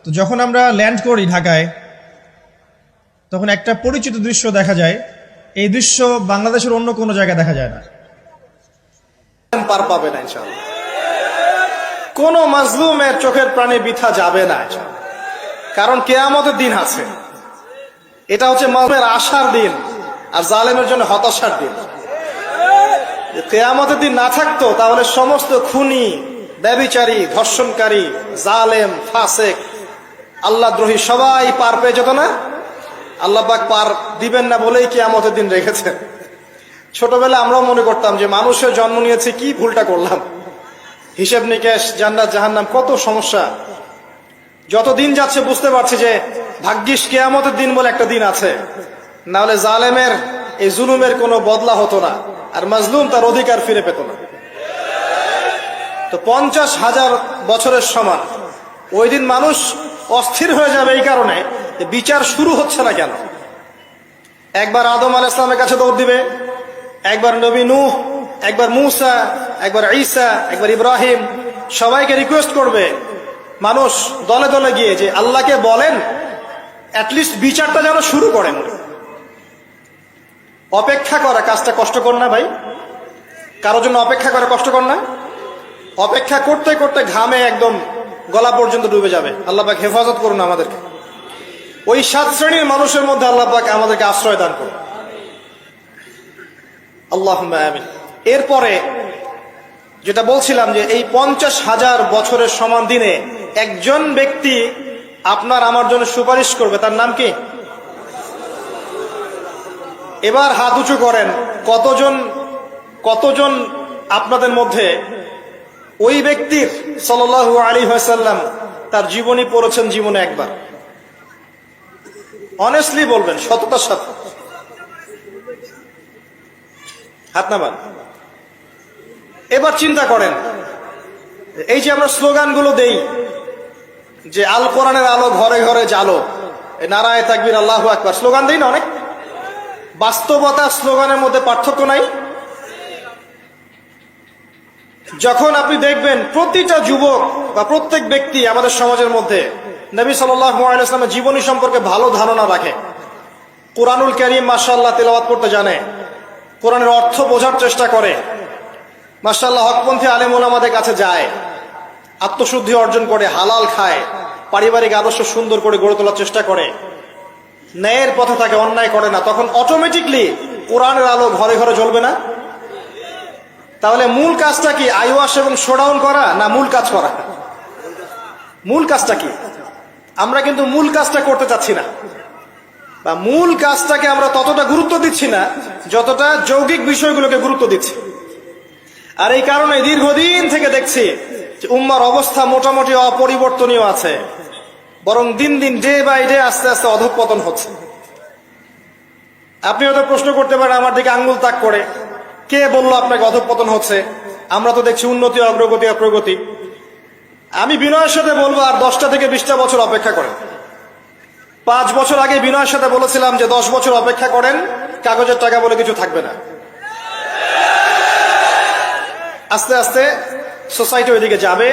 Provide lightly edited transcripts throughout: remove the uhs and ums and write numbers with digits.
তো যখন আমরা ল্যান্ড করি ঢাকায়, তখন একটা পরিচিত দৃশ্য দেখা যায়। এই দৃশ্য বাংলাদেশের অন্য কোনো জায়গায় দেখা যায় না। পার পাবে না ইনশাআল্লাহ। কোন মাজলুমের চোখের প্রাণী বৃথা যাবে না, কারণ কিয়ামতের দিন আছে। এটা হচ্ছে মাজলুমের আশার দিন আর জালেমের জন্য হতাশার দিন। কিয়ামতের দিন না থাকতো তাহলে সমস্ত খুনি, ব্যভিচারী, ধর্ষণকারী, জালেম, ফাসেক, আল্লাহদ্রোহী সবাই পার পেয়ে যেত না। আল্লাহ পাক পার দিবেন না বলেই কিয়ামতের দিন রেখেছেন। ছোটবেলা আমরাও মনে করতাম যে মানুষের জন্ম নিয়েছে, কি ভুলটা করলাম, হিসেব নিকেশ, জান্নাত জাহান্নাম, কত সমস্যা। যত দিন যাচ্ছে বুঝতে পারছি যে ভাগ্যিস কিয়ামতের দিন বলে একটা দিন আছে, না হলে জালেমের এই জুলুমের কোনো বদলা হতো না, আর মাজলুম তার অধিকার ফিরে পেত না। তো 50,000 বছরের সমান ওই দিন মানুষ অস্থির হয়ে যাবে এই কারণে যে বিচার শুরু হচ্ছে না কেন। একবার আদম আলাইহিস সালামের কাছে দৌড় দিবে, একবার নবী নূহ, একবার মূসা, একবার ঈসা, একবার ইব্রাহিম, সবাইকে রিকোয়েস্ট করবে মানুষ দলে দলে গিয়ে যে আল্লাহকে বলেন অ্যাটলিস্ট বিচারটা যেন শুরু করেন। অপেক্ষা করা কাজটা কষ্টকর না ভাই? কারোর জন্য অপেক্ষা করা কষ্টকর না? অপেক্ষা করতে করতে ঘামে একদম গলা পর্যন্ত ডুবে যাবে। আল্লাহ পাক হেফাজত করুন আমাদেরকে। ওই 7 শ্রেণীর মানুষের মধ্যে আল্লাহ পাক আমাদেরকে আশ্রয় দান করুন, আল্লাহুম্মা আমিন। এরপরে যেটা বলছিলাম যে এই 50,000 বছরের সমান দিনে একজন ব্যক্তি আপনার আমার জন্য সুপারিশ করবে, তার নাম কি? এবার হাত উঁচু করেন, কতজন আপনাদের মধ্যে ওই ব্যক্তির সাল্লাল্লাহু আলাইহি ওয়াসাল্লাম তার জীবনী পড়েছেন জীবনে একবার? অনেস্টলি বলবেন, সততার সাথে হাত নামান। এবার চিন্তা করেন, এই যে আমরা স্লোগানগুলো দেই যে আল কোরআনের আলো ঘরে ঘরে জালো, নারায়ে তাকবীর, আল্লাহু আকবার, স্লোগান দেই না অনেক? বাস্তবতা স্লোগানের মধ্যে পার্থক্য নাই? যখন আপনি দেখবেন প্রতিটা যুবক বা প্রত্যেক ব্যক্তি আমাদের সমাজের মধ্যে নবী সাল্লাল্লাহু আলাইহি ওয়াসাল্লামের জীবনী সম্পর্কে ভালো ধারণা রাখে, কোরআনুল কারীম মাশাআল্লাহ তেলাওয়াত করতে জানে, কোরআনের অর্থ বোঝার চেষ্টা করে, মাশাআল্লাহ হকপন্থী আলেম ওলামাদের কাছে যায়, আত্মশুদ্ধি অর্জন করে, হালাল খায়, পারিবারিক আদর্শ সুন্দর করে গড়ে তোলার চেষ্টা করে, ন্যায়ের পথে থাকে, অন্যায় করে না, তখন অটোমেটিকলি কোরআনের আলো ঘরে ঘরে জ্বলবে না? তাহলে মূল কাজটা কি? আইওয়াশ এবং শোডাউন করা, না মূল কাজ করা? মূল কাজটা কি? আমরা কিন্তু মূল কাজটা করতে চাচ্ছি না, বা মূল কাজটাকে আমরা ততটা গুরুত্ব দিচ্ছি না যতটা যৌগিক বিষয়গুলোকে গুরুত্ব দিচ্ছি। আর এই কারণে দীর্ঘদিন থেকে দেখছি যে উম্মার অবস্থা মোটামুটি অপরিবর্তনীয় আছে, বরং দিন দিন ডে বাই ডে আস্তে আস্তে অধঃপতন হচ্ছে। আপনি হয়তো প্রশ্ন করতে পারেন আমার দিকে আঙ্গুল তাক করে, কে বললো আপনাকে অধঃপতন হচ্ছে? আমরা তো দেখছি উন্নতি, অগ্রগতি আর প্রগতি। আমি বিনয়ের সাথে বলবো আর 10টা থেকে 20টা বছর অপেক্ষা করেন। 5 বছর আগে বিনয়ের সাথে বলেছিলাম যে 10 বছর অপেক্ষা করেন, কাগজের টাকা বলে কিছু থাকবে না। আস্তে আস্তে সোসাইটি ওইদিকে যাবে,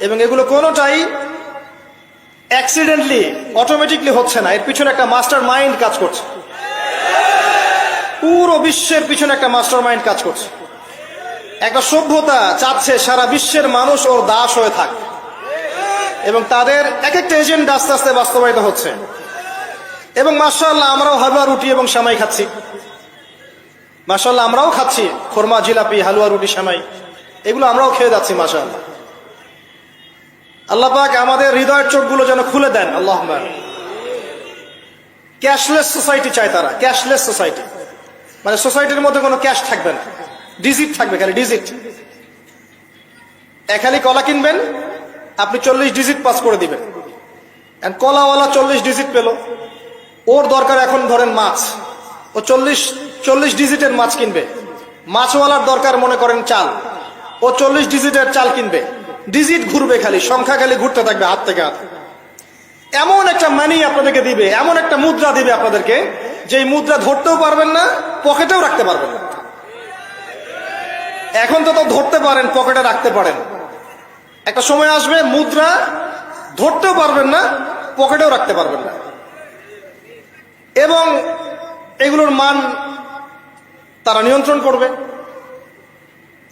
এবং এগুলো কোনোটাই অ্যাক্সিডেন্টলি অটোমেটিকলি হচ্ছে না, এর পিছনে একটা মাস্টার মাইন্ড কাজ করছে। পুরো বিশ্বের পিছনে একটা মাস্টার মাইন্ড কাজ করছে। একটা সভ্যতা চাচ্ছে সারা বিশ্বের মানুষ ওর দাস হয়ে থাক, এবং তাদের এক একটা এজেন্ডা আস্তে আস্তে বাস্তবায়িত হচ্ছে। এবং মাশাআল্লাহ আমরাও হালুয়া রুটি এবং সেমাই খাচ্ছি, মাশাআল্লাহ আমরাও খাচ্ছি খোরমা, জিলাপি, হালুয়া রুটি, সেমাই, এগুলো আমরাও খেয়ে যাচ্ছি মাশাআল্লাহ। আল্লাহ পাক আমাদের হৃদয়ের চোখগুলো যেন খুলে দেন, আল্লাহুম্মা। ক্যাশলেস সোসাইটি চায় তারা, ক্যাশলেস সোসাইটি, মানে সোসাইটির মধ্যে কোনো ক্যাশ থাকবে না, ডিজিট থাকবে, খালি ডিজিট। এক হালি কলা কিনবেন, আপনি 40 ডিজিট পাস করে দিবেন। কলাওয়ালা 40 ডিজিট পেল, ওর দরকার এখন ধরেন মাছ, ও 40 ডিজিটের মাছ কিনবে। মাছওয়ালার দরকার মনে করেন চাল, ও 40 ডিজিটের চাল কিনবে। ডিজিট ঘুরবে, খালি সংখ্যা খালি ঘুরতে থাকবে হাত থেকে হাত। এমন একটা মানি আপনাদেরকে দিবে, এমন একটা মুদ্রা দিবে আপনাদেরকে, যে মুদ্রা ধরতেও পারবেন না, পকেটেও রাখতে পারবেন না। এখন তো ধরতে পারেন, পকেটে রাখতে পারেন, একটা সময় আসবে মুদ্রা ধরতেও পারবেন না, পকেটেও রাখতে পারবেন না। এবং এগুলোর মান তারা নিয়ন্ত্রণ করবে।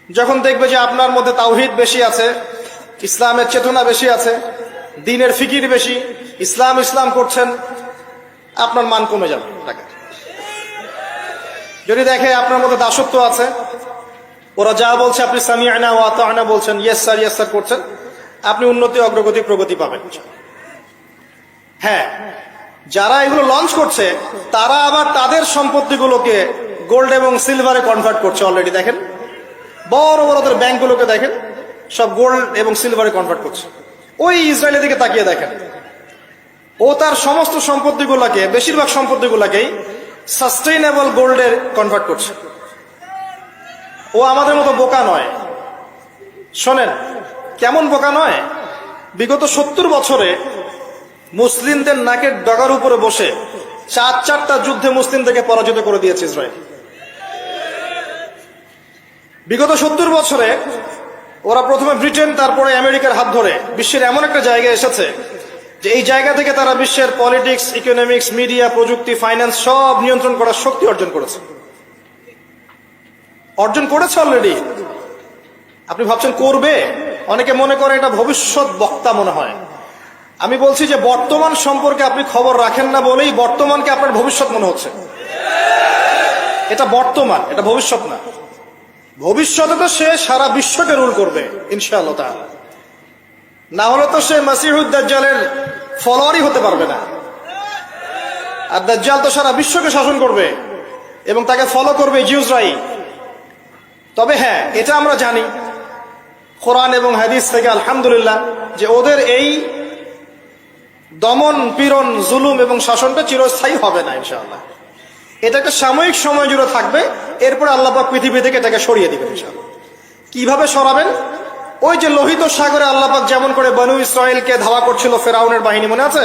যখন দেখবে যে আপনার মধ্যে তাওহীদ বেশি আছে, ইসলামের চেতনা বেশি আছে, দ্বীনের ফিকির বেশি, ইসলাম ইসলাম করছেন, আপনার মান কমে যাবে টাকা। যদি দেখে আপনার মধ্যে দাসত্ব আছে, ওরা যা বলছে আপনি সামিআনা ওয়া আতা'না বলছেন, ইয়েস স্যার করছেন, আপনি উন্নতি, অগ্রগতি, প্রগতি পাবেন। হ্যাঁ, যারা এগুলো লঞ্চ করছে তারা আবার তাদের সম্পত্তিগুলোকে গোল্ড এবং সিলভারে কনভার্ট করছে অলরেডি। দেখেন বড় বড় ব্যাংকগুলোকে দেখেন, সব গোল্ড এবং সিলভারে কনভার্ট করছে। ওই ইসরায়েলের দিকে তাকিয়ে দেখেন, ও তার সমস্ত সম্পত্তিগুলোকে, বেশিরভাগ সম্পত্তিগুলোকেই সাস্টেইনেবল গোল্ডে কনভার্ট করছে। ও আমাদের মতো বোকা নয়। শোনেন কেমন বোকা নয়, বিগত 70 বছরে মুসলিমদের নাকের ডগার উপরে বসে 4টা যুদ্ধে মুসলিমদেরকে পরাজিত করে দিয়েছে ইসরায়েল। বিগত 70 বছরে ওরা প্রথমে ব্রিটেন, তারপরে আমেরিকার হাত ধরে বিশ্বের এমন একটা জায়গায় এসেছে যে এই জায়গা থেকে তারা বিশ্বের পলিটিক্স, ইকোনমিক্স, মিডিয়া, প্রযুক্তি, ফাইন্যান্স সব নিয়ন্ত্রণ করার শক্তি অর্জন করেছে অলরেডি। আপনি ভাবছেন করবে? অনেকে মনে করে এটা ভবিষ্যৎ বক্তা মনে হয়। আমি বলছি যে বর্তমান সম্পর্কে আপনি খবর রাখেন না বলেই বর্তমানকে আপনার ভবিষ্যৎ মনে হচ্ছে। এটা বর্তমান, এটা ভবিষ্যৎ না। ভবিষ্যতে তো সে সারা বিশ্বকে রুল করবে ইনশাআল্লাহ তাআলা। না হলে তো সে মাসিহুদ দাজ্জালের ফলোয়ারই হতে পারবে না। আর দাজ্জাল তো সারা বিশ্বকে শাসন করবে এবং তাকে ফলো করবে জিউসরাই। তবে হ্যাঁ, এটা আমরা জানি কোরআন এবং হাদিস থেকে আলহামদুলিল্লাহ যে ওদের এই দমন, পীড়ন, জুলুম এবং শাসনটা চিরস্থায়ী হবে না ইনশাআল্লাহ। এটা একটা সাময়িক সময় জুড়ে থাকবে, এরপর আল্লাহ পাক পৃথিবী থেকে এটাকে সরিয়ে দিবেন ইনশাআল্লাহ। কিভাবে সরাবেন? ওই যে লোহিত সাগরে আল্লাহ পাক যেমন করে বনু ইসরায়েলকে ধাওয়া করছিল ফেরাউনের বাহিনী, মনে আছে?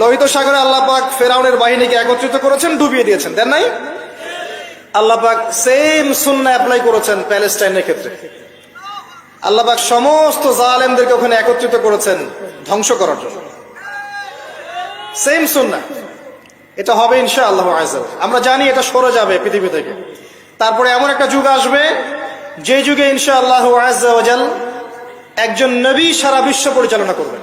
লোহিত সাগরে আল্লাহ পাক ফেরাউনের বাহিনীকে একত্রিত করেছেন, ডুবিয়ে দিয়েছেন, দেন নাই? আল্লাহ পাক সেম সুন্নাহ অ্যাপ্লাই করেছেন প্যালেস্টাইনের ক্ষেত্রে। আল্লাহ পাক সমস্ত জালেমদেরকে ওখানে একত্রিত করেছেন ধ্বংস করার জন্য। সেম সুন্নাহ, এটা হবে ইনশাআল্লাহ আযজা। আমরা জানি এটা সরে যাবে পৃথিবী থেকে। তারপরে এমন একটা যুগ আসবে যে যুগে ইনশাআল্লাহ আযজা ওয়াজাল একজন নবী সারা বিশ্ব পরিচালনা করবেন।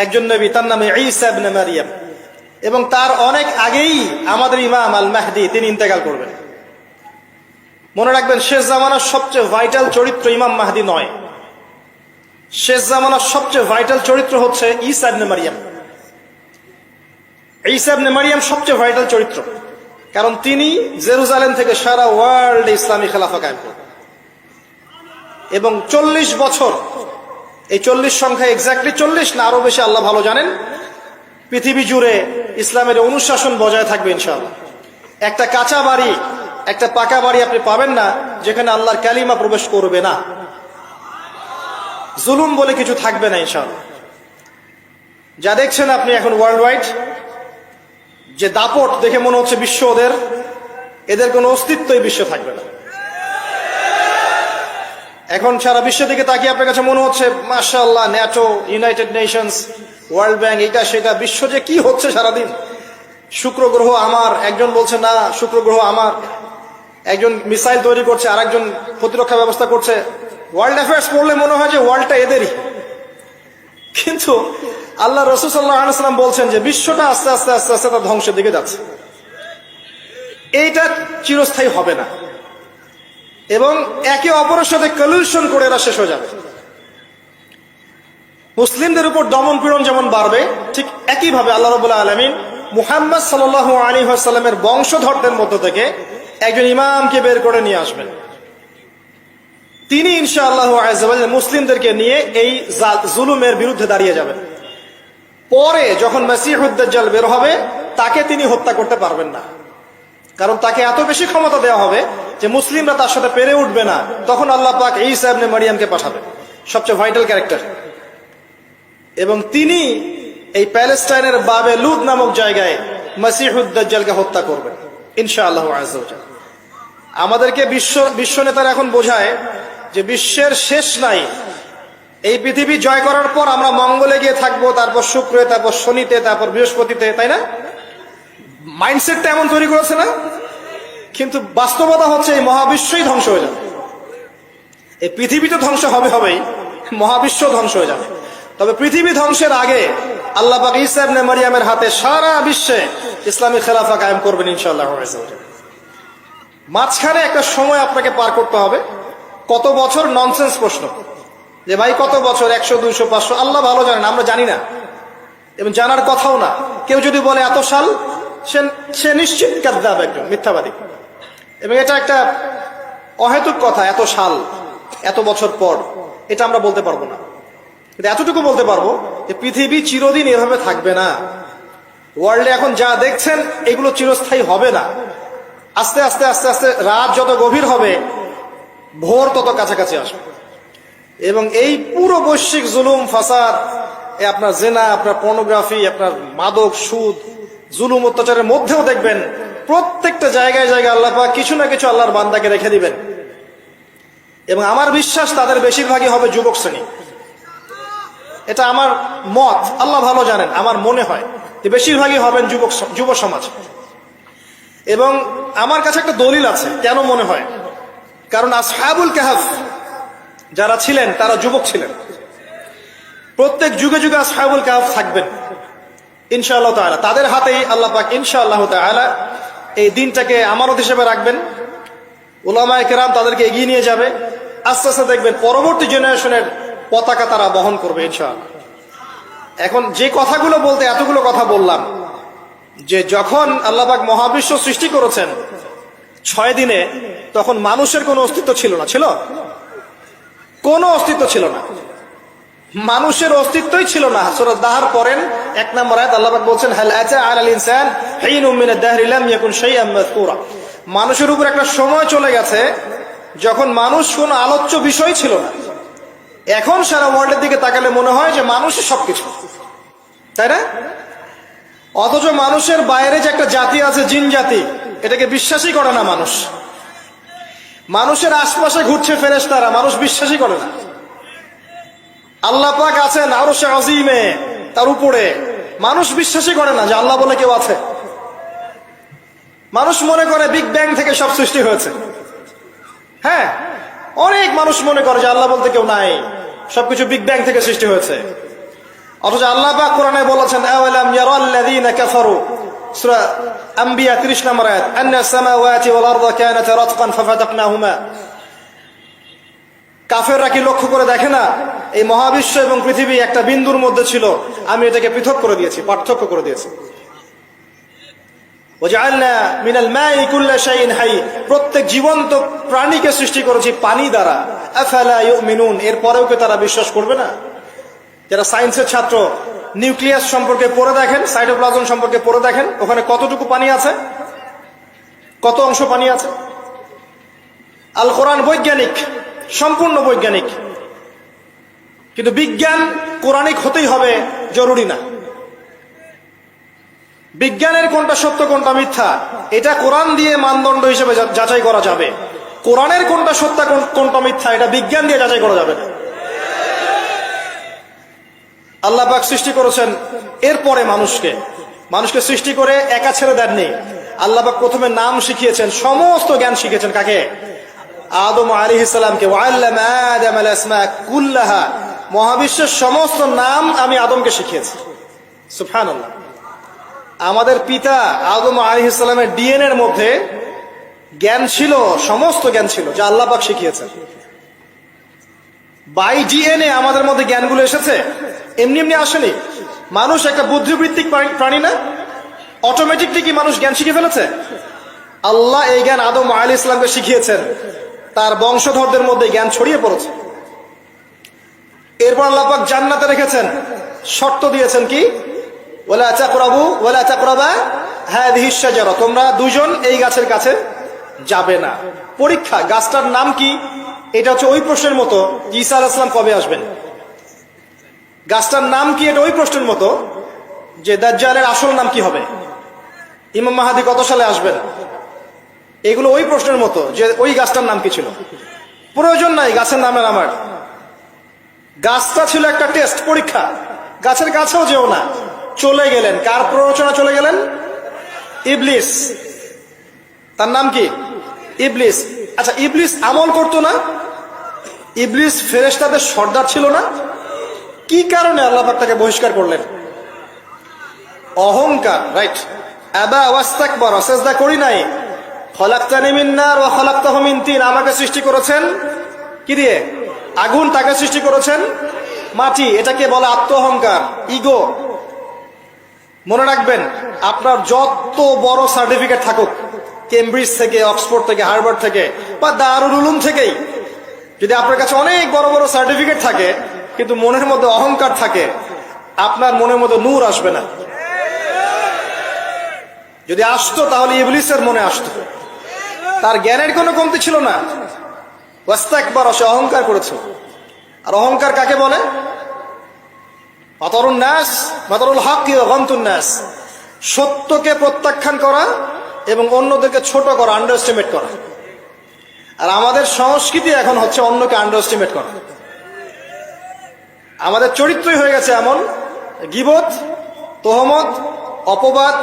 একজন নবী, তার নামে ঈসা ইবনে মারইয়াম। এবং তার অনেক আগেই আমাদের ইমাম আল মাহদি তিনি ইন্তেকাল করবেন। মনে রাখবেন, শেষ জামানার সবচেয়ে ভাইটাল চরিত্র ইমাম মাহদি নয়। শেষ জামানার সবচেয়ে ভাইটাল চরিত্র হচ্ছে ঈসা ইবনে মারইয়াম। ঈসা ইবনে মারইয়াম সবচেয়ে ভাইটাল চরিত্র, কারণ তিনি জেরুজালেম থেকে সারা ওয়ার্ল্ডে ইসলামী খেলাফা কায়েম করবেন। এবং 40 বছর, এই 40 সংখ্যা এক্স্যাক্টলি 40 না আরো বেশি আল্লাহ ভালো জানেন, পৃথিবী জুড়ে ইসলামের অনুশাসন বজায় থাকবে ইনশাআল্লাহ। একটা কাঁচা বাড়ি, একটা পাকা বাড়ি আপনি পাবেন না যেখানে আল্লাহর কালিমা প্রবেশ করবে না, জুলুম বলে কিছু থাকবে না ইনশাআল্লাহ। যা দেখছেন আপনি এখন ওয়ার্ল্ড ওয়াইড যে দাপট, দেখে মনে হচ্ছে বিশ্ব এদের কোনো অস্তিত্বই বিশ্ব থাকবে না। এখন সারা বিশ্ব দিকে তাকিয়ে আপনার কাছে মনে হচ্ছে মাশাআল্লাহ, NATO, United Nations, world bank, এটা সেটা, বিশ্ব যে কি হচ্ছে সারাদিন। শুক্র গ্রহ আমার, একজন বলছে না শুক্র গ্রহ আমার, একজন মিসাইল তৈরি করছে, আর একজন প্রতিরক্ষা ব্যবস্থা করছে। ওয়ার্ল্ড অ্যাফেয়ার্স পড়লে মনে হয় যে ওয়ার্ল্ডটা এদেরই। কিন্তু আল্লাহ রাসূল সাল্লাল্লাহু আলাইহি ওয়াসাল্লাম বলছেন যে বিশ্বটা আস্তে আস্তে আস্তে আস্তে তার ধ্বংসের দিকে যাচ্ছে। এইটা চিরস্থায়ী হবে না এবং একে অপরের সাথে কলিউশন করে এরা শেষ হয়ে যাবে। মুসলিমদের উপর দমন পীড়ন যেমন বাড়বে, ঠিক একইভাবে আল্লাহ রাব্বুল আলামিন মুহাম্মদ সাল্লাল্লাহু আলাইহি ওয়াসাল্লামের বংশধরদের মধ্য থেকে একজন ইমামকে বের করে নিয়ে আসবেন। তিনি ইনশাআল্লাহ আযজা ওয়া জাল্লা মুসলিমদেরকে নিয়ে এই জুলুমের বিরুদ্ধে দাঁড়িয়ে যাবেন। পরে যখন মাসিহুদ দাজ্জাল বের হবে, তাকে তিনি হত্যা করতে পারবেন না, কারণ তাকে এত বেশি ক্ষমতা দেওয়া হবে যে মুসলিমরা তার সাথে পেরে উঠবে না। তখন আল্লাহ পাক ঈসা ইবনে মারইয়ামকে পাঠাবেন, সবচেয়ে ভাইটাল ক্যারেক্টার। এবং তিনি এই প্যালেস্টাইনের বাবে লুদ নামক জায়গায় মাসিহুদ দাজ্জালকে হত্যা করবেন ইনশাআল্লাহ আযজা ওয়া জাল্লা। আমাদেরকে বিশ্ব নেতারা এখন বোঝায় যে বিশ্বের শেষ নাই, এই পৃথিবী জয় করার পর আমরা মঙ্গলে গিয়ে থাকবো, তারপর শুক্রে, তারপর শনিতে, তারপর বৃহস্পতিতে, তাই না? মাইন্ডসেটটা এমন তৈরি করেছে না? কিন্তু বাস্তবতা হচ্ছে এই মহাবিশ্বই ধ্বংস হয়ে যাবে। এই পৃথিবী তো ধ্বংস হবেই, মহাবিশ্ব ধ্বংস হয়ে যাবে। তবে পৃথিবী ধ্বংসের আগে আল্লাহ পাক ঈসা ইবনে মারইয়ামের হাতে সারা বিশ্বে ইসলামী খেলাফা কায়েম করবেন ইনশাআল্লাহ। মাঝখানে একটা সময় আপনাকে পার করতে হবে। কত বছর? ননসেন্স প্রশ্ন, যে ভাই কত বছর, 100, 200, 500, আল্লাহ ভালো জানেন, আমরা জানি না এবং জানার কথাও না। কেউ যদি বলে এত সাল, সে নিশ্চিত কাযযাব, একজন মিথ্যাবাদী। এবং এটা একটা অহেতুক কথা, এত সাল, এত বছর পর, এটা আমরা বলতে পারবো না। কিন্তু এতটুকু বলতে পারবো যে পৃথিবী চিরদিন এভাবে থাকবে না। ওয়ার্ল্ডে এখন যা দেখছেন এগুলো চিরস্থায়ী হবে না। আস্তে আস্তে আস্তে আস্তে রাত যত গভীর হবে, ভোর তত কাছাকাছি আসবে। এবং এই পুরো বৈশ্বিক জুলুম, ফাসাদ, আপনার জেনা, আপনার পর্নোগ্রাফি, আপনার মাদক, সুদ, জুলুম, অত্যাচারের মধ্যেও দেখবেন প্রত্যেকটা জায়গায় জায়গায় আল্লাহ পাক কিছু না কিছু আল্লাহর বান্দাকে রেখে দিবেন। এবং আমার বিশ্বাস তাদের বেশিরভাগই হবে যুবক শ্রেণী। এটা আমার মত, আল্লাহ ভালো জানেন, আমার মনে হয় যে বেশিরভাগই হবেন যুব সমাজ। এবং আমার কাছে একটা দলিল আছে কেন মনে হয়। কারণ আসহাবুল কাহফ যারা ছিলেন তারা যুবক ছিলেন। প্রত্যেক যুগে যুগে আসহাবুল কাহফ থাকবেন ইনশাআল্লাহ তাআলা। তাদের হাতেই আল্লাহ পাক ইনশাআল্লাহ তাআলা এই দিনটাকে আমানত হিসেবে রাখবেন। উলামায়ে কেরাম তাদেরকে এগিয়ে নিয়ে যাবে। আস্তে আস্তে দেখবেন পরবর্তী জেনারেশনের পতাকা তারা বহন করবে ইনশাআল্লাহ। এখন যে কথাগুলো বলতে এতগুলো কথা বললাম, যে যখন আল্লাহ পাক মহাবিশ্ব সৃষ্টি করেছেন 6 দিনে, তখন মানুষের কোনো অস্তিত্ব ছিল না। ছিল? কোনো অস্তিত্ব ছিল না, মানুষের অস্তিত্বই ছিল না। সূরা দাহর পড়েন 1 নম্বর আয়াত, আল্লাহ পাক বলছেন হাল আতা আলাল ইনসান হিনুম মিনাদ দাহরি লাম ইয়াকুন শাইআন মাযকুরা। মানুষের উপর একটা সময় চলে গেছে যখন মানুষ কোনো আলোচ্য বিষয় ছিল না। এখন সারা ওয়ার্ল্ডের দিকে তাকালে মনে হয় যে মানুষই সবকিছু, তাই না? অথচ মানুষের বাইরে যে একটা জাতি আছে, জিন জাতি, এটাকে বিশ্বাসই করে না মানুষ। মানুষের আশপাশে ঘুরছে ফেরেশতারা, মানুষ বিশ্বাসই করে না। আল্লাহ পাক আছেন আরশে আজিমে, তার উপরে, মানুষ বিশ্বাসই করে না যে আল্লাহ বলে কেউ আছে। মানুষ মনে করে বিগ ব্যাং থেকে সব সৃষ্টি হয়েছে। হ্যাঁ, অনেক মানুষ মনে করে যে আল্লাহ বলতে কেউ নাই, সবকিছু বিগ ব্যাং থেকে সৃষ্টি হয়েছে। অথচ আল্লাহ পাক কোরআনে বলেছেন আওয়ালাম ইয়ারাল্লাযীনা কাফারু, সূরা আম্বিয়া 30 নম্বর আয়াত, আন্নাস সামাওয়াতি ওয়াল আরদা কানাতা রাতকান ফাফাতাকনাহুমা। কাফেররা কি লক্ষ্য করে দেখে না এই মহাবিশ্ব এবং পৃথিবী একটা বিন্দুর মধ্যে ছিল, আমি এটাকে পৃথক করে দিয়েছি, পার্থক্য করে দিয়েছি। ওয়াজআলনা মিনাল মাই কুল্লা শাইইন হাই, প্রত্যেক জীবন্ত প্রাণীকে সৃষ্টি করেছি পানি দ্বারা। আফালা ইউমিনুন, এরপরেও কি তারা বিশ্বাস করবে না? যারা সায়েন্সের ছাত্র, নিউক্লিয়াস সম্পর্কে পড়ে দেখেন, সাইটোপ্লাজম সম্পর্কে পড়ে দেখেন, ওখানে কতটুকু পানি আছে, কত অংশ পানি আছে। আল কোরআন বৈজ্ঞানিক, সম্পূর্ণ বৈজ্ঞানিক, কিন্তু বিজ্ঞান কোরআনিক হতেই হবে জরুরি না। বিজ্ঞানের কোনটা সত্য কোনটা মিথ্যা এটা কোরআন দিয়ে মানদণ্ড হিসেবে যাচাই করা যাবে। কোরআনের কোনটা সত্য কোনটা মিথ্যা এটা বিজ্ঞান দিয়ে যাচাই করা যাবে না। আল্লাহ পাক সৃষ্টি করেছেন, এরপরে মানুষকে সৃষ্টি করে একা ছেড়ে দেননি। আল্লাহ পাক প্রথমে নাম শিখিয়েছেন, সমস্ত জ্ঞান শিখিয়েছেন কাকে? আদম আলাইহিস সালামকে। ওয়াল্লামা আদম আল আসমা কুল্লাহা, মহাবিশ্বের সমস্ত নাম আমি আদমকে শিখিয়েছি। সুবহানাল্লাহ। আমাদের পিতা আদম আলাইহিস সালামের ডিএনএ এর মধ্যে জ্ঞান ছিল, সমস্ত জ্ঞান ছিল যা আল্লাহ পাক শিখিয়েছেন। বাই ডিএনএ আমাদের মধ্যে জ্ঞানগুলো এসেছে, এমনি এমনি আসেনি। মানুষ একটা বুদ্ধিবৃত্তিক প্রাণী না? অটোমেটিকলি কি মানুষ জ্ঞান শিখে ফেলেছে? আল্লাহ এই জ্ঞান আদম আলাইহিস সালামকে শিখিয়েছেন, তার বংশধরদের মধ্যে জ্ঞান ছড়িয়ে পড়েছে। এরপর আল্লাহ পাক জান্নাতে রেখেছেন, শর্ত দিয়েছেন কি? ওয়ালা তাকরাবু ওয়ালা তাকরাবা হাযিহিশ শাজারা, তোমরা দুজন এই গাছের কাছে যাবে না। পরীক্ষা, গাছটার নাম কি? এটা হচ্ছে ওই প্রশ্নের মতো ঈসা আলাইহিস সালাম কবে আসবেন। গাছটার নাম কি? এটা ওই প্রশ্নের মতো যে দাজ্জালের আসল নাম কি হবে, ইমাম মাহদী কত সালে আসবেন। এগুলো ওই প্রশ্নের মতো যে ওই গাছটার নাম কি ছিল। প্রয়োজন নাই গাছের নামের আমার। গাছটা ছিল একটা টেস্ট পরীক্ষা, গাছের কাছেও যেও না, চলে গেলেন। কার প্ররোচনা চলে গেলেন? ইবলিস। তার নাম কি? ইবলিস। আচ্ছা, ইবলিস আমল করতো না? ইবলিস ফেরেশতাদের সর্দার ছিল না? কি কারণে আল্লাহ পাক তাকে বহিষ্কার করলেন? অহংকার, রাইট। আবা ওয়াস্তাকবার, সিজদা করি নাই। খলাকতানি মিন নার ওয়া খলাকতাহু মিন তিন, আমাকে সৃষ্টি করেছেন কি দিয়ে? আগুন। তাকে সৃষ্টি করেছেন মাটি। এটাকে বলে আত্ম অহংকার, ইগো। মনে রাখবেন, আপনার যত বড় সার্টিফিকেট থাকুক, কেমব্রিজ থেকে, অক্সফোর্ড থেকে, হার্ভার্ড থেকে বা দারুল উলুম থেকেই, যদি আপনার কাছে অনেক বড় বড় সার্টিফিকেট থাকে কিন্তু মনের মধ্যে অহংকার থাকে, আপনার মনের মধ্যে নূর আসবে না। যদি আসতো তাহলে ইবলিসের মনে আসতো। তার জ্ঞানের কোনো কমতি ছিল না। ওয়াস্তাকবার, সে অহংকার করেছে। আর অহংকার কাকে বলে? মাতারুন নাস, মাতারুল হক ওয়া গামতুন নাস, সত্যকে প্রত্যাখ্যান করা এবং অন্যদেরকে ছোট করা, আন্ডার এস্টিমেট করা। আর আমাদের সংস্কৃতি এখন হচ্ছে অন্যকে আন্ডার এস্টিমেট করা। আমাদের চরিত্রই হয়ে গেছে এমন, গীবত, তোহমত, অপবাদ,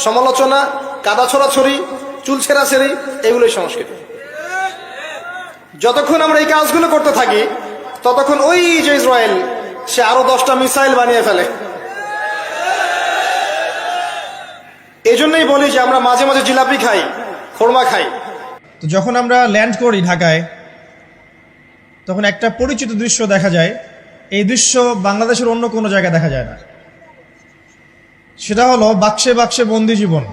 সমালোচনা, কাদা ছড়াছড়ি, চুল ছেঁড়াছেড়ি, এগুলোই সংস্কৃতি। যতক্ষণ আমরা এই কাজগুলো করতে থাকি ততক্ষণ ওই যে ইসরায়েল, সে আরো 10টা মিসাইল বানিয়ে ফেলে। এই জন্যই বলি যে আমরা মাঝে মাঝে জিলাপি খাই, খোরমা খাই। তো যখন আমরা ল্যান্ড করি ঢাকায়, তখন একটা পরিচিত দৃশ্য দেখা যায়। এই দৃশ্য বাংলাদেশের অন্য কোনো জায়গায় দেখা যায় না। সেটা হলো বাক্সে বাক্সে বন্দি জীবন।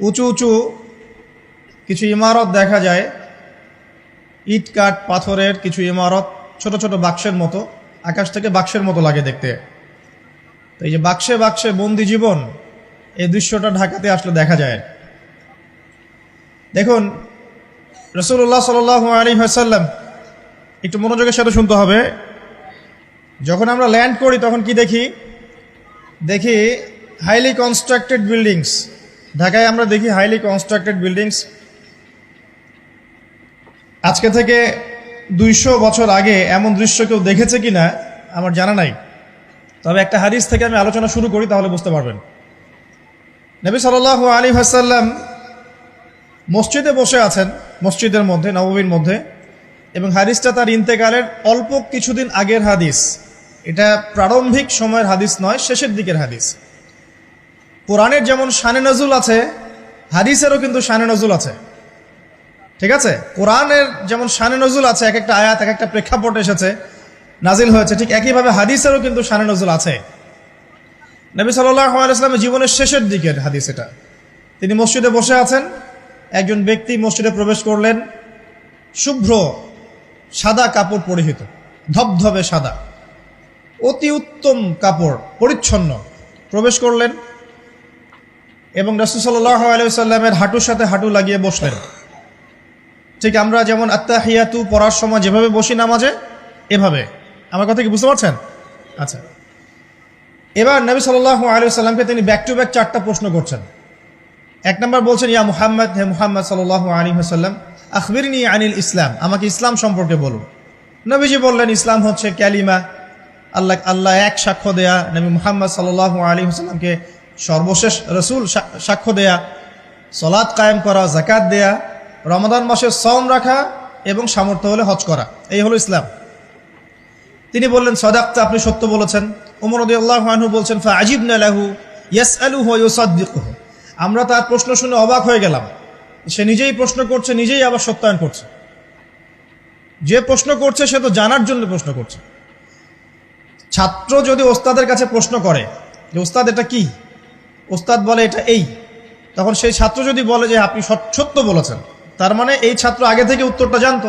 উঁচু উঁচু কিছু ইমারত দেখা যায়, ইট কাঠ পাথরের কিছু ইমারত, ছোট ছোট বাক্সের মতো, আকাশ থেকে বাক্সের মতো লাগে দেখতে। তো এই যে বাক্সে বাক্সে বন্দি জীবন, এই দৃশ্যটা ঢাকাতে আসলে দেখা যায়। দেখুন, রাসূলুল্লাহ সাল্লাল্লাহু আলাইহি ওয়াসাল্লাম, একটু মনোযোগের সাথে শুনতে হবে। যখন আমরা ল্যান্ড করি তখন কি দেখি? দেখি হাইলি কনস্ট্রাক্টেড বিল্ডিংস। ঢাকায় আমরা দেখি হাইলি কনস্ট্রাক্টেড বিল্ডিংস। আজকে থেকে 200 বছর আগে এমন দৃশ্য কেউ দেখেছে কিনা আমার জানা নাই। তবে একটা হাদিস থেকে আমি আলোচনা শুরু করি, তাহলে বুঝতে পারবেন। নবী সাল্লাল্লাহু আলাইহি ওয়াসাল্লাম মসজিদে বসে আছেন, মসজিদের মধ্যে, নববীর মধ্যে, এবং হাদিসটা তার ইন্তেকালের অল্প কিছুদিন আগের হাদিস। এটা প্রারম্ভিক সময়ের হাদিস নয়, শেষের দিকের হাদিস। কোরআনের যেমন শানে নজুল আছে, হাদিসেরও কিন্তু শানে নজুল আছে। ঠিক আছে? কোরআনের যেমন শানে নজুল আছে, এক একটা আয়াত এক একটা প্রেক্ষাপট এসেছে, নাজিল হয়েছে, ঠিক একইভাবে হাদিসেরও কিন্তু শানে নজুল আছে। নবী সাল্লাল্লাহু আলাইহি ওয়াসাল্লামের জীবনের শেষের দিকের হাদিস এটা। তিনি মসজিদে বসে আছেন, একজন ব্যক্তি মসজিদে প্রবেশ করলেন, শুভ্র সাদা কাপড় পরিহিত, ধবধবে সাদা, অতি উত্তম কাপড়, পরিচ্ছন্ন, প্রবেশ করলেন এবং রাসূল সাল্লাল্লাহু আলাইহি ওয়াসাল্লামের হাঁটুর সাথে হাঁটু লাগিয়ে বসলেন। ঠিক আমরা যেমন আত্তাহিয়াতু পড়ার সময় যেভাবে বসি নামাজে, এভাবে। আমার কথা কি বুঝতে পারছেন? আচ্ছা, এবার নবী সাল্লাল্লাহু আলাইহি ওয়াসাল্লামকে তিনি ব্যাক টু ব্যাক 4টা প্রশ্ন করছেন। এক নম্বর বলছেন, ইয়া মুহাম্মদ, হে মুহাম্মদ সাল্লাল্লাহু আলাইহি ওয়াসাল্লাম, আখবিরনি আনিল ইসলাম, আমাকে ইসলাম সম্পর্কে বলুন। নবীজি বললেন, ইসলাম হচ্ছে কালিমা, আল্লাহ এক সাক্ষ্য দেয়া, নবী মুহাম্মদ সাল্লাল্লাহু আলাইহি ওয়াসাল্লামকে সর্বশেষ রাসূল সাক্ষ্য দেয়া, সালাত কায়েম করা, যাকাত দেয়া, রমাদান মাসে সওম রাখা এবং সামর্থ্য হলে হজ করা, এই হলো ইসলাম। তিনি বললেন, সাদাকতা, আপনি সত্য বলেছেন। ওমর রাদিয়াল্লাহু আনহু বলছেন, ফাআজিবনা লাহু ইয়াসআলুহু ওয়া ইউসাদ্দিকুহু, আমরা তার প্রশ্ন শুনে অবাক হয়ে গেলাম। সে নিজেই প্রশ্ন করছে, নিজেই আবার সত্যায়ন করছে। যে প্রশ্ন করছে সে তো জানার জন্য প্রশ্ন করছে। ছাত্র যদি ওস্তাদের কাছে প্রশ্ন করে যে ওস্তাদ এটা কি, ওস্তাদ বলে এটা এই, তখন সেই ছাত্র যদি বলে যে আপনি সত্য বলেছেন, তার মানে এই ছাত্র আগে থেকে উত্তরটা জানতো,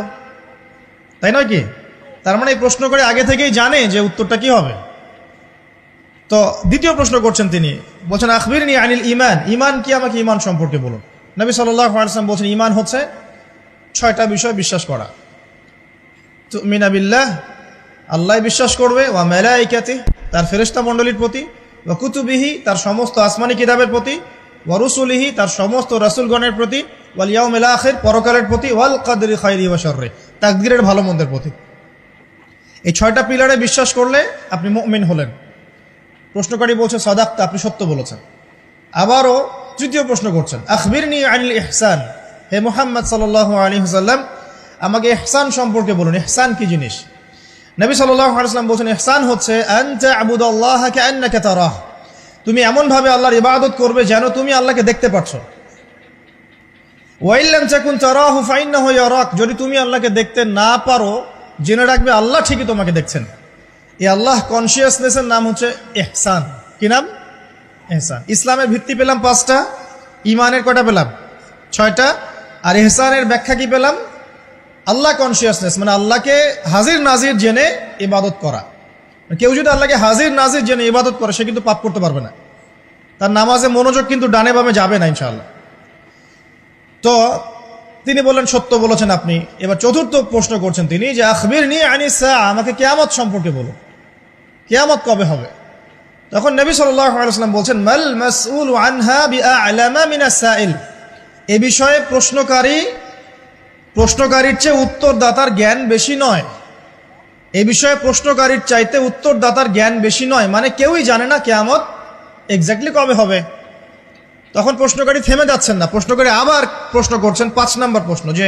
তাই নয় কি? তার মানে এই প্রশ্ন করে আগে থেকেই জানে যে উত্তরটা কি হবে। তো দ্বিতীয় প্রশ্ন করছেন তিনি, বলছেন, আখবিরনি আনিল ঈমান, ঈমান কি, আমাকে ঈমান সম্পর্কে বলুন। নবী সাল্লাল্লাহু আলাইহি ওয়াসাল্লাম বলছেন, ঈমান হচ্ছে 6টা বিষয় বিশ্বাস করা। তুমিনা বিল্লাহ, আল্লাহ বিশ্বাস করবে, ওয়া মালাইকাতিহি, তার ফেরেশতা মণ্ডলীর প্রতি, ওয়া কুতুবিহি, তার সমস্ত আসমানি কিতাবের প্রতি, ওয়া রুসুলিহি, তার সমস্ত রাসূলগণের প্রতি, ওয়াল ইয়াউমিল আখির, পরকালের প্রতি, ওয়াল কদরি খাইরি ওয়া শাররি, তাকদীরের ভালো মন্দের প্রতি। এই 6টা পিলারে বিশ্বাস করলে আপনি মুমিন হলেন। প্রশ্নকারী বলছে সাদাক্তা, আপনি সত্য বলেছেন। আবারও তৃতীয় প্রশ্ন করছেন, আখবিরনি আনিল ইহসান, হে মুহাম্মদ সাল্লাল্লাহু আলাইহি ওয়াসাল্লাম আমাকে ইহসান সম্পর্কে বলুন, ইহসান কি জিনিস? নবী সাল্লাল্লাহু আলাইহি ওয়াসাল্লাম বলছেন ইহসান হচ্ছে আন তা'বুদাল্লাহা কাআন্নাকা তারাহ, তুমি এমনভাবে আল্লাহর ইবাদত করবে যেন তুমি আল্লাহকে দেখতে পাচ্ছ। ওয়া ইল্লাম তাকুন তারাহু ফাইন্নাহু ইয়ারাক, যদি তুমি আল্লাহকে দেখতে না পারো জেনে রাখবে আল্লাহ ঠিকই তোমাকে দেখছেন। এই আল্লাহ কনসিয়াসনেসের নাম হচ্ছে ইহসান। কি নাম? ইহসান। ইসলামের ভিত্তি পেলাম 5টা, ইমানের কয়টা পেলাম? 6টা। আর ইহসানের ব্যাখ্যা কি পেলাম? আল্লাহ কনসিয়াসনেস, মানে আল্লাহকে হাজির নাজির জেনে ইবাদত করা। কেউ যদি আল্লাহকে হাজির নাজির জেনে ইবাদত করে সে কিন্তু পাপ করতে পারবে না, তার নামাজে মনোযোগ কিন্তু ডানে বামে যাবে না ইনশাআল্লাহ। তো তিনি বললেন সত্য বলেছেন আপনি। এবার চতুর্থ প্রশ্ন করছেন তিনি যে আখবিরনি আনিস সাআ, আমাকে কিয়ামত সম্পর্কে বলুন, কিয়ামত কবে হবে? তখন নবী সাল্লাল্লাহু আলাইহি ওয়াসাল্লাম বলছেন মাল মাসউলু আনহা বিআ'লামা মিনাস সাইল, এই বিষয়ে প্রশ্নকারীর চেয়ে উত্তরদাতার জ্ঞান বেশি নয়। এই বিষয়ে প্রশ্নকারীর চাইতে উত্তরদাতার জ্ঞান বেশি নয়, মানে কেউই জানে না কিয়ামত এক্স্যাক্টলি কবে হবে। তখন প্রশ্নকারী থেমে যাচ্ছেন না, প্রশ্নকারী আবার প্রশ্ন করছেন, 5 নম্বর প্রশ্ন, যে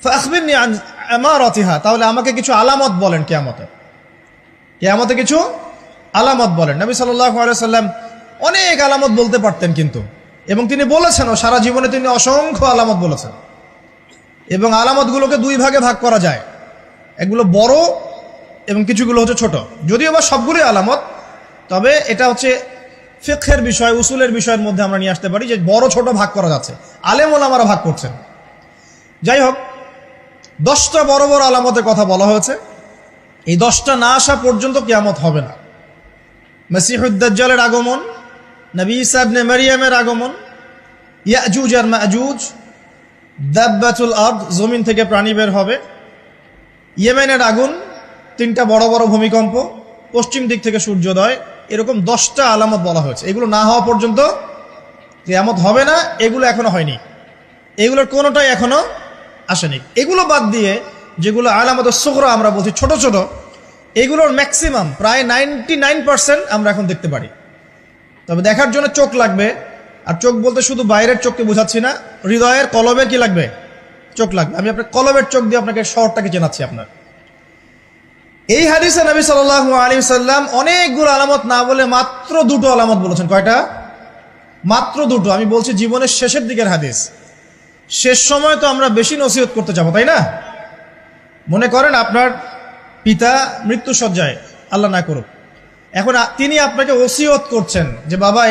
ফাখবিরনি আন আমারাতিহা, তাহলে আমাকে কিছু আলামত বলেন কিয়ামতে কিছু আলামত বলেন। নবী সাল্লাল্লাহু আলাইহি ওয়াসাল্লাম অনেক আলামত বলতে পারতেন কিন্তু, এবং তিনি বলেছেন সারা জীবনে তিনি অসংখ্য আলামত বলেছেন। এবং আলামতগুলোকে 2 ভাগে ভাগ করা যায়, এগুলো বড় এবং কিছুগুলো হচ্ছে ছোট। যদিও বা সবগুলোই আলামত, তবে এটা হচ্ছে ফিকহের বিষয়, উসুলের বিষয়ের মধ্যে আমরা নিয়ে আসতে পারি যে বড় ছোট ভাগ করা যাচ্ছে, আলেম ওলামারা ভাগ করছেন। যাই হোক, 10টা বড় বড় আলামতের কথা বলা হয়েছে। এই 10টা না আসা পর্যন্ত কিয়ামত হবে না। মসিহুদ দাজ্জালের আগমন, নবী ঈসা ইবনে মারইয়ামের আগমন, ইয়াজুজ আর মাজুজ, দাব্বাতুল আরদ, জমিন থেকে প্রাণী বের হবে, ইয়েমেনের আগুন, 3টা বড় বড় ভূমিকম্প, পশ্চিম দিক থেকে সূর্যোদয়, এরকম 10টা আলামত বলা হয়েছে। এগুলো না হওয়া পর্যন্ত কিয়ামত হবে না। এগুলো এখনো হয়নি, এগুলোর কোনোটাই এখনো আসেনি। এগুলো বাদ দিয়ে যেগুলো আলামত সুগরা আমরা বলছি, ছোট ছোট, এগুলোর ম্যাক্সিমাম প্রায় 99% আমরা এখন দেখতে পারি। তবে দেখার জন্য চোখ লাগবে, আর চোখ বলতে শুধু বাইরের চোখকে বোঝাচ্ছি না, হৃদয়ের কলবের কি লাগবে? চোখ লাগবে। আমি আপনার কলবের চোখ দিয়ে আপনাকে শহরটাকে চেনাচ্ছি। আপনার এই হাদিসে নবী সাল্লাল্লাহু আলাইহি ওয়াসাল্লাম অনেকগুলো আলামত না বলে মাত্র 2টো আলামত বলেছেন। কয়টা? মাত্র 2টো। আমি বলছি জীবনের শেষের দিকের হাদিস, শেষ সময় তো আমরা বেশি নসিহত করতে যাবো, তাই না? মনে করেন আপনার পিতা মৃত্যুসজ্জায়, আল্লাহ না করুক, এখন তিনি আপনাকে ওসিয়ত করছেন যে বাবা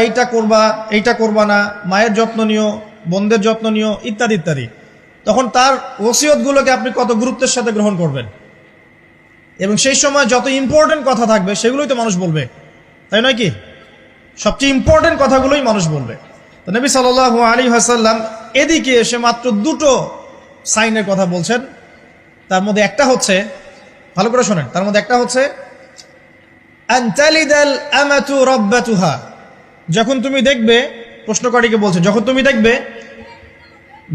এইটা করবা না, মায়ের যত্ন নিও, বোনদের যত্ন নিও, ইত্যাদি ইত্যাদি। তখন তার ওসিয়তগুলোকে আপনি কত গুরুত্বের সাথে গ্রহণ করবেন, এবং সেই সময় যত ইম্পর্টেন্ট কথা থাকবে সেগুলোই তো মানুষ বলবে, তাই নয় কি? সবচেয়ে ইম্পর্টেন্ট কথাগুলোই মানুষ বলবে। তো নবী সাল্লাল্লাহু আলাইহি ওয়াসাল্লাম এদিকে এসে মাত্র 2টো সাইনের কথা বলছেন। তার মধ্যে একটা হচ্ছে, ভালো করে শোনেন, তার মধ্যে একটা হচ্ছে আনতালিদাল আমাতু রাব্বাতুহা, যখন তুমি দেখবে, প্রশ্নকারীকে বলছে, যখন তুমি দেখবে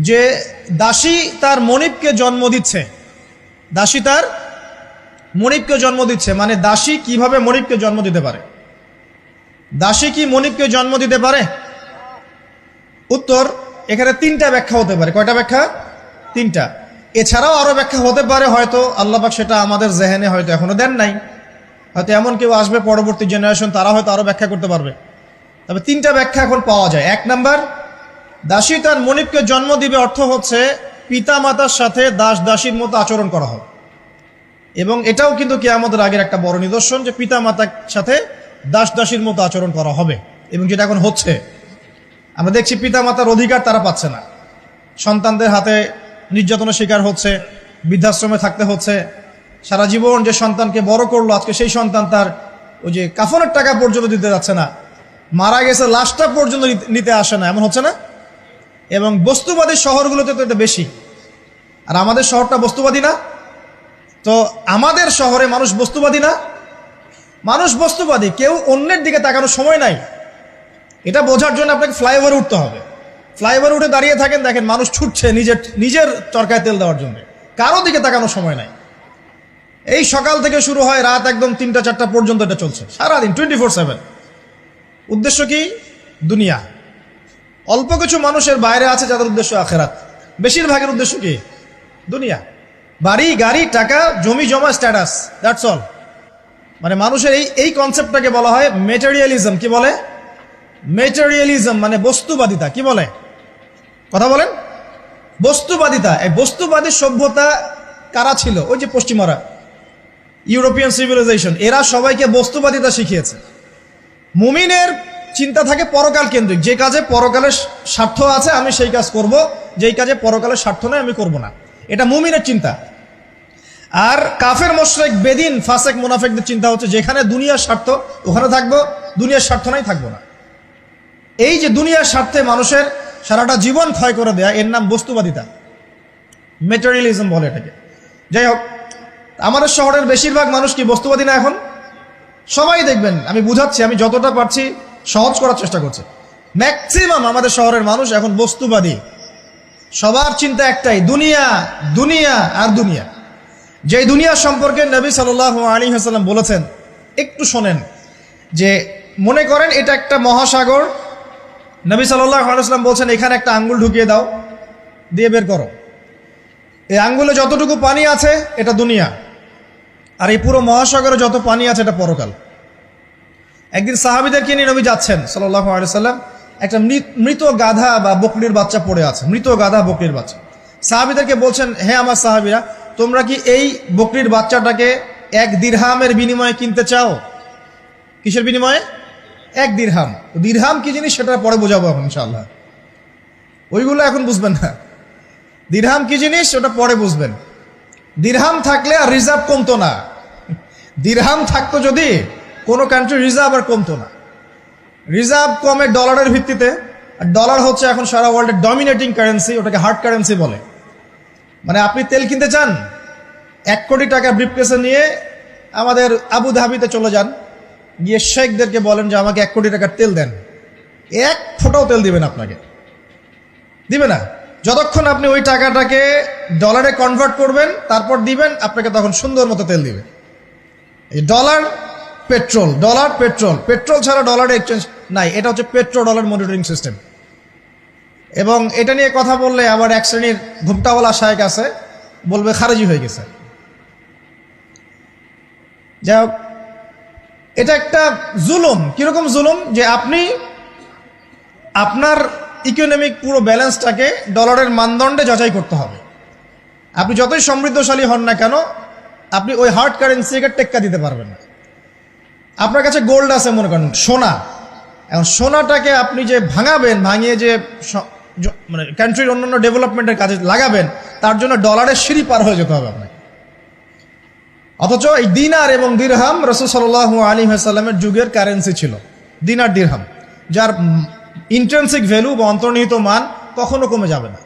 যে দাসী তার মনিবকে জন্ম দিচ্ছে, দাসী তার মনিবকে জন্ম দিচ্ছে, মানে দাসী কিভাবে মনিবকে জন্ম দিতে পারে? দাসী কি মনিবকে জন্ম দিতে পারে? উত্তর, এখানে 3টা ব্যাখ্যা হতে পারে। কয়টা ব্যাখ্যা? 3টা। এছাড়াও আরো ব্যাখ্যা হতে পারে, হয়তো আল্লাহ পাক সেটা আমাদের জেহেনে হয়তো এখনো দেন নাই, হয়তো এমন কেউ আসবে পরবর্তী জেনারেশন, তারা হয়তো আরো ব্যাখ্যা করতে পারবে। তবে 3টা ব্যাখ্যা এখন পাওয়া যায়। 1 নাম্বার, দাসী তার মনিবকে জন্ম দিবে অর্থ হচ্ছে পিতা মাতার সাথে দাস দাসীর মতো আচরণ করা হবে। এবং এটাও কিন্তু কিয়ামতের আগের একটা বড় নিদর্শন যে পিতা মাতার সাথে দাস দাসীর মতো আচরণ করা হবে, এবং যেটা এখন হচ্ছে। আমরা দেখছি পিতা মাতার অধিকার তারা পাচ্ছে না, সন্তানদের হাতে নির্যাতনের শিকার হচ্ছে, বৃদ্ধাশ্রমে থাকতে হচ্ছে। সারা জীবন যে সন্তানকে বড় করলো, আজকে সেই সন্তান তার ওই যে কাফনের টাকা পর্যন্ত দিতে যাচ্ছে না, মারা গেছে লাশটা পর্যন্ত নিতে আসে না, এমন হচ্ছে না? এবং বস্তুবাদী শহরগুলোতে তো এটা বেশি। আর আমাদের শহরটা বস্তুবাদী না? তো আমাদের শহরে মানুষ বস্তুবাদী না? মানুষ বস্তুবাদী, কেউ অন্যের দিকে তাকানোর সময় নাই। এটা বোঝার জন্য আপনাকে ফ্লাইওভারে উঠতে হবে। ফ্লাইওভারে উঠে দাঁড়িয়ে থাকেন, দেখেন মানুষ ছুটছে নিজের চরকায় তেল দেওয়ার জন্য, কারো দিকে তাকানোর সময় নাই। এই সকাল থেকে শুরু হয়, রাত একদম 3টা-4টা পর্যন্ত এটা চলছে সারাদিন 24/7। উদ্দেশ্য কি? দুনিয়া। অল্প কিছু মানুষের বাইরে আছে যাদের উদ্দেশ্য আখেরাত, বেশিরভাগের উদ্দেশ্য কি? দুনিয়া। বাড়ি, গাড়ি, টাকা, জমি জমা, স্ট্যাটাস, দ্যাটস অল। মানে মানুষের এই কনসেপ্টটাকে বলা হয় মেটেরিয়ালিজম। কি বলে? মেটেরিয়ালিজম মানে বস্তুবাদিতা। কি বলে? কথা বলেন। বস্তুবাদিতা। এই বস্তুবাদী সভ্যতা কারা ছিল? ওই যে পশ্চিমারা, ইউরোপিয়ান সিভিলাইজেশন, এরা সবাইকে বস্তুবাদিতা শিখিয়েছে। মুমিনের চিন্তা থাকে পরকাল কেন্দ্রিক, যে কাজে পরকালের স্বার্থ আছে আমি সেই কাজ করব, যেই কাজে পরকালের স্বার্থ নেই আমি করব না। এটা মুমিনের চিন্তা। আর কাফের মুশরিক, বেদিন, ফাসেক, মুনাফিকদের চিন্তা হচ্ছে যেখানে দুনিয়ার স্বার্থ ওখানে থাকবো, দুনিয়ার স্বার্থ নাই থাকবো না। এই যে দুনিয়ার স্বার্থে মানুষের সারাটা জীবন ক্ষয় করে দেয়া, এর নাম বস্তুবাদিতা, মেটেরিয়ালিজম বলে এটাকে। যাই হোক, আমাদের শহরের বেশিরভাগ মানুষ কি বস্তুবাদী না? এখন সবাই দেখবেন, আমি বুঝাচ্ছি, আমি যতটা পারছি সহজ করার চেষ্টা করছি। ম্যাক্সিমাম আমাদের শহরের মানুষ এখন বস্তুবাদী। সবার চিন্তা একটাই, দুনিয়া, দুনিয়া আর দুনিয়া। যে দুনিয়া সম্পর্কে নবী সাল্লাল্লাহু আলাইহি ওয়াসাল্লাম বলেছেন, একটু শোনেন, যে মনে করেন এটা একটা মহাসাগর। নবী সাল্লাল্লাহু আলাইহি ওয়াসাল্লাম বলছেন এখানে একটা আঙ্গুল ঢুকিয়ে দাও, দিয়ে বের করো। এই আঙ্গুলে যতটুকু পানি আছে এটা দুনিয়া, আর এই পুরো মহাসাগরে যত পানি আছে এটা পরকাল। একদিন সাহাবীদেরকে নিয়ে নবী যাচ্ছেন সাল্লাল্লাহু আলাইহি ওয়াসাল্লাম, একটা মৃত গাধা বা বকরির বাচ্চা পড়ে আছে, মৃত গাধা বকরির বাচ্চা। সাহাবীদেরকে বলছেন, হে আমার সাহাবীরা, তোমরা কি এই বকরির বাচ্চাটাকে 1 দিরহামের বিনিময়ে কিনতে চাও? কিসের বিনিময়ে? 1 দিরহাম। দিরহাম কি জিনিস সেটা পরে বোঝাবো এখন ইনশাআল্লাহ, ওইগুলো এখন বুঝবেন না। দিরহাম কি জিনিস ওটা পরে বুঝবেন। দিরহাম থাকলে আর রিজার্ভ কমতো না। দিরহাম থাকতো যদি, কোনো কান্ট্রির রিজার্ভ আর কমতো না। রিজার্ভ কমে ডলারের ভিত্তিতে, আর ডলার হচ্ছে এখন সারা ওয়ার্ল্ডের ডমিনেটিং কারেন্সি, ওটাকে হার্ড কারেন্সি বলে। মানে আপনি তেল কিনতে চান, 1 কোটি টাকা ব্রিফকেসে নিয়ে আমাদের আবু ধাবিতে চলে যান, গিয়ে শেখদেরকে বলেন যে আমাকে 1 কোটি টাকার তেল দেন, 1 ফোঁটাও তেল দিবেন আপনাকে, দিবে না। যতক্ষণ আপনি ওই টাকাটাকে ডলারে কনভার্ট করবেন তারপর দিবেন, আপনাকে তখন সুন্দর মতো তেল দিবে। এই dollar petrol, dollar petrol, petrol ছাড়া ডলারে এক্সচেঞ্জ নাই। এটা হচ্ছে পেট্রো ডলার মনিটরিং সিস্টেম। এবং এটা নিয়ে কথা বললে আবার এক শ্রেণীর ঘুমটাওয়ালা শায়েখ আছে, বলবে খারেজি হয়ে গেছে। যাই হোক, এটা একটা জুলুম। কিরকম জুলুম? যে আপনি আপনার ইকোনমিক পুরো ব্যালেন্সটাকে ডলারের মানদণ্ডে যাচাই করতে হবে। আপনি যতই সমৃদ্ধশালী হন না কেন, আপনি ওই হার্ড কারেন্সিকে টেক্কা দিতে পারবেন না। আপনার কাছে গোল্ড আছে মনে করেন, সোনা, এখন সোনাটাকে আপনি যে ভাঙাবেন, ভাঙিয়ে যে মানে কান্ট্রির অন্যান্য ডেভেলপমেন্টের কাজে লাগাবেন, তার জন্য ডলারের সিঁড়ি পার হয়ে যেতে হবে আপনাকে। অথচ এই দিনার এবং দিরহাম রাসূল সাল্লাল্লাহু আলাইহি ওয়াসাল্লামের যুগের কারেন্সি ছিল, দিনার দিরহাম, যার ইন্ট্রিনসিক ভ্যালু বা অন্তর্নিহিত মান কখনো কমে যাবে না।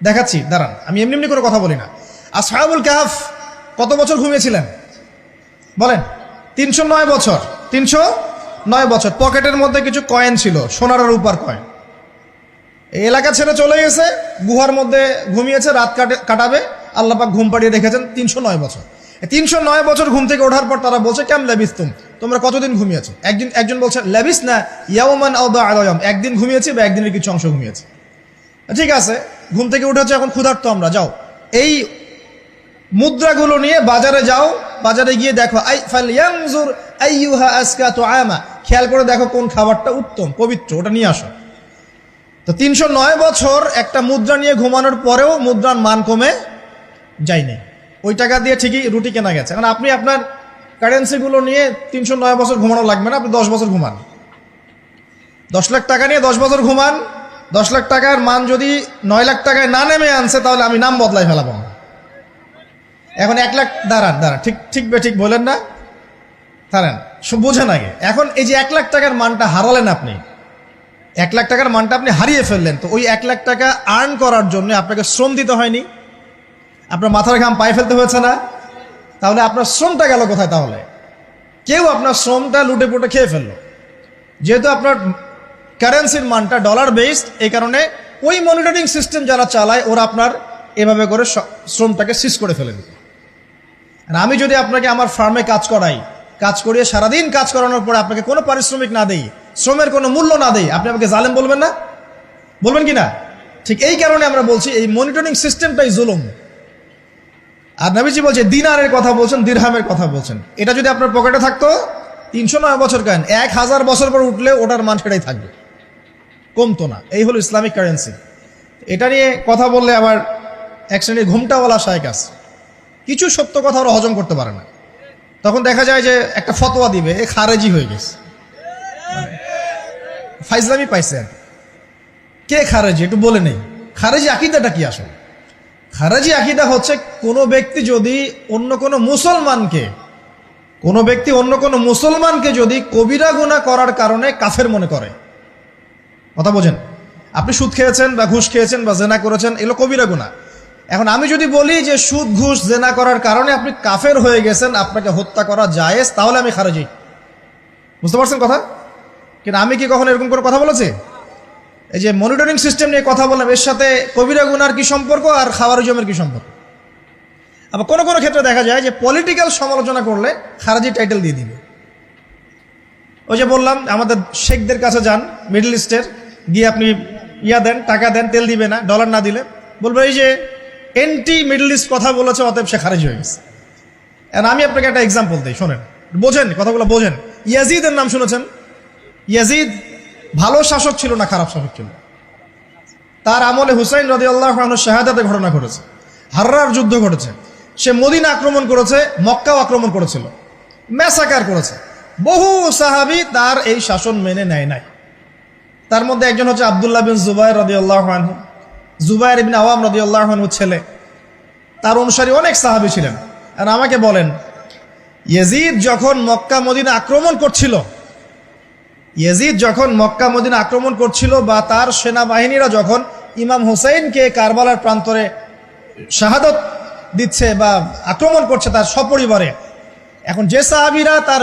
দেখাচ্ছি, দাঁড়ান, আমি এমনি এমনি করে কথা বলি না। আসহাবুল কাহফ কত বছর ঘুমিয়েছিলেন বলেন? 309 বছর। 309 বছর। পকেটের মধ্যে কিছু কয়েন ছিল, সোনার আর রূপার কয়েন। এই এলাকা ছেড়ে চলে গেছে, গুহার মধ্যে ঘুমিয়েছে, রাত কাটাবে, আল্লাহ পাক ঘুম পাড়িয়ে রেখেছেন 309 বছর। 309 বছর ঘুম থেকে ওঠার পর তারা বলছে, কেম লাবিস্তুম, তোমরা কতদিন ঘুমিয়েছো? একজন বলছে লাবিস না ইয়াওমান আও বা'দা ইয়াওম, একদিন ঘুমিয়েছি বা একদিনের কিছু অংশ ঘুমিয়েছি। ঠিক আছে, ঘুম থেকে উঠেছে, এখন ক্ষুধার্ত আমরা, যাও এই মুদ্রাগুলো নিয়ে বাজারে যাও, বাজারে গিয়ে দেখো ফালয়ানজুর আইয়ুহা আজকা তুআমা, খেয়াল করে দেখো কোন খাবারটা উত্তম পবিত্র, ওটা নিয়ে আসো। তো 309 বছর একটা মুদ্রা নিয়ে ঘুমানোর পরেও মুদ্রার মান কমে যায়নি। ওই টাকা দিয়ে ঠিকই রুটি কেনা গেছে। এখন আপনি আপনার কারেন্সিগুলো নিয়ে 309 বছর ঘুমানো লাগবে না, আপনি 10 বছর ঘুমান। 10 লাখ টাকা নিয়ে 10 বছর ঘুমান। 10 লাখ টাকার মান যদি 9 লাখ টাকায় না নেমে আনছে, তাহলে আমি নাম বদলাই ফেলাবো। এখন 1 লাখ, দাঁড়ান, ঠিক বলেন না, দাঁড়ান, বোঝেন আগে। এখন এই যে 1 লাখ টাকার মানটা হারালেন আপনি, 1 লাখ টাকার মানটা আপনি হারিয়ে ফেললেন, তো ওই 1 লাখ টাকা আর্ন করার জন্য আপনাকে শ্রম দিতে হয়নি? আপনার মাথার ঘাম পায়ে ফেলতে হয়েছে না? তাহলে আপনার শ্রমটা গেল কোথায়? তাহলে কেউ আপনার শ্রমটা লুটে পুটে খেয়ে ফেললো। যেহেতু আপনার কারেন্সির মানটা ডলার বেসড, এই কারণে ওই মনিটরিং সিস্টেম যারা চালায় ওরা আপনার এভাবে করে শ্রমটাকে সিজ করে ফেলে দিবে। আর আমি যদি আপনাকে আমার ফার্মে কাজ করাই, কাজ করিয়ে সারাদিন কাজ করানোর পরে আপনাকে কোনো পারিশ্রমিক না দেই, শ্রমের কোনো মূল্য না দেই, আপনি আমাকে জালেম বলবেন না? বলবেন কি না? ঠিক এই কারণে আমরা বলছি এই মনিটরিং সিস্টেমটাই জুলুম। আর নবীজি বলছে দিনারের কথা বলছেন, দিরহামের কথা বলছেন। এটা যদি আপনার পকেটে থাকতো 309 বছর কেন, 1000 বছর পর উঠলে ওটার মান সেটাই থাকবে, কমতো না। এই হলো ইসলামিক কারেন্সি। এটা নিয়ে কথা বললে আবার এক শ্রেণীর ঘুমটাওয়ালা শায়েখ আছে, কিছু সত্য কথা ওরা হজম করতে পারে না। তখন দেখা যায় যে একটা ফতোয়া দিবে, এ খারেজি হয়ে গেছে, ফাইজলামি পাইছে। কে খারেজি একটু বলে নেই। খারেজি আকীদাটা কি আসলে? খারেজি আকীদা হচ্ছে কোনো ব্যক্তি যদি অন্য কোনো মুসলমানকে যদি কবিরা গুনাহ করার কারণে কাফের মনে করে। কথা বোঝেন? আপনি সুদ খেয়েছেন বা ঘুষ খেয়েছেন বা জেনা করেছেন, এগুলো কবিরা গুনাহ। এখন আমি যদি বলি যে সুদ ঘুষ জেনা করার কারণে আপনি কাফের হয়ে গেছেন, আপনাকে হত্যা করা জায়েজ, তাহলে আমি খারেজি। বুঝতে পারছেন কথা? কিন্তু আমি কি কখনো এরকম কোনো কথা বলেছি? এই যে মনিটরিং সিস্টেম নিয়ে কথা বললাম, এর সাথে কবিরা গুনার কি সম্পর্ক আর খাওয়ারিজমের কি সম্পর্ক? আবার কোনো কোনো ক্ষেত্রে দেখা যায় যে পলিটিক্যাল সমালোচনা করলে খারাজি টাইটেল দিয়ে দিবে। ওই যে বললাম, আমাদের শেখদের কাছে যান মিডল ইস্টের, গিয়ে আপনি দেন, টাকা দেন, তেল দিবে না, ডলার না দিলে বলবে এই যে এন্টি মিডল ইস্ট কথা বলেছে, অতএব সে খারিজ হয়ে গেছে। আমি আপনাকে একটা এক্সাম্পল দিই, শোনেন, বোঝেন কথাগুলো, বোঝেন। ইয়াজিদের নাম শুনেছেন? ইয়াজিদ ভালো শাসক ছিল না খারাপ শাসক ছিল? তার আমলে হুসাইন রাদিয়াল্লাহু আনহু শাহাদাতের ঘটনা ঘটেছে, হাররার যুদ্ধ ঘটেছে, সে মদিনা আক্রমণ করেছে, মক্কাও আক্রমণ করেছিল, ম্যাসাকার করেছে। বহু সাহাবী তার এই শাসন মেনে নেয় নাই। তার মধ্যে একজন হচ্ছে আব্দুল্লাহ বিন জুবায়ের রাদিয়াল্লাহু আনহু, জুবায়ের ইবনে আওয়াম রাদিয়াল্লাহু আনহুর ছেলে। তার অনুসারী অনেক সাহাবী ছিলেন। আর আমাকে বলেন, ইয়াজিদ যখন মক্কা মদিনা আক্রমণ করছিল বা তার সেনাবাহিনীরা যখন ইমাম হুসাইনকে কারবালার প্রান্তরে শাহাদত দিচ্ছে বা আক্রমণ করছে তার সপরিবারে, এখন যে সাহাবীরা তার